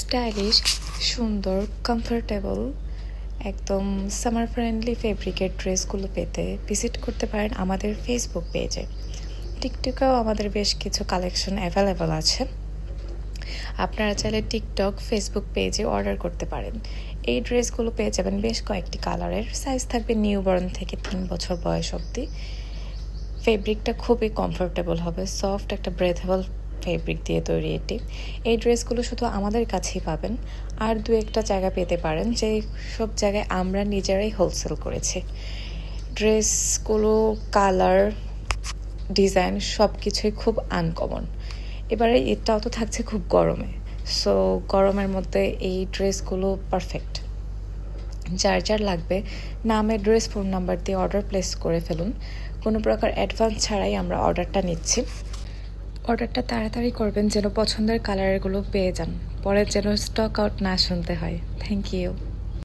Stylish, সুন্দর, comfortable, একদম summer friendly ফেব্রিকের ড্রেসগুলো পেতে ভিজিট করতে পারেন আমাদের ফেসবুক পেজে। টিকটকেও আমাদের বেশ কিছু কালেকশন অ্যাভেলেবল আছে। আপনারা চাইলে টিকটক, ফেসবুক পেজে অর্ডার করতে পারেন। এই ড্রেসগুলো পেয়ে যাবেন বেশ কয়েকটি কালারের। সাইজ থাকবে নিউবর্ন থেকে 3 বছর বয়স অবধি। ফেব্রিকটা খুবই কমফোর্টেবল হবে, সফট একটা ব্রেথেবল ফেব্রিক দিয়ে তৈরি এটি। এই ড্রেসগুলো শুধু আমাদের কাছেই পাবেন, আর দু একটা জায়গা পেতে পারেন, যে সব জায়গায় আমরা নিজেরাই হোলসেল করেছি। ড্রেসগুলো কালার, ডিজাইন সব কিছুই খুব আনকমন। এবারে এটাও তো থাকছে খুব গরমে, সো গরমের মধ্যে এই ড্রেসগুলো পারফেক্ট। যার যার লাগবে নামে ড্রেস, ফোন নাম্বার দিয়ে অর্ডার প্লেস করে ফেলুন। কোনো প্রকার অ্যাডভান্স ছাড়াই আমরা অর্ডারটা নিচ্ছি। অর্ডারটা তাড়াতাড়ি করবেন যেন পছন্দের কালারগুলো পেয়ে যান, পরে যেন স্টক আউট না শুনতে হয়। Thank you.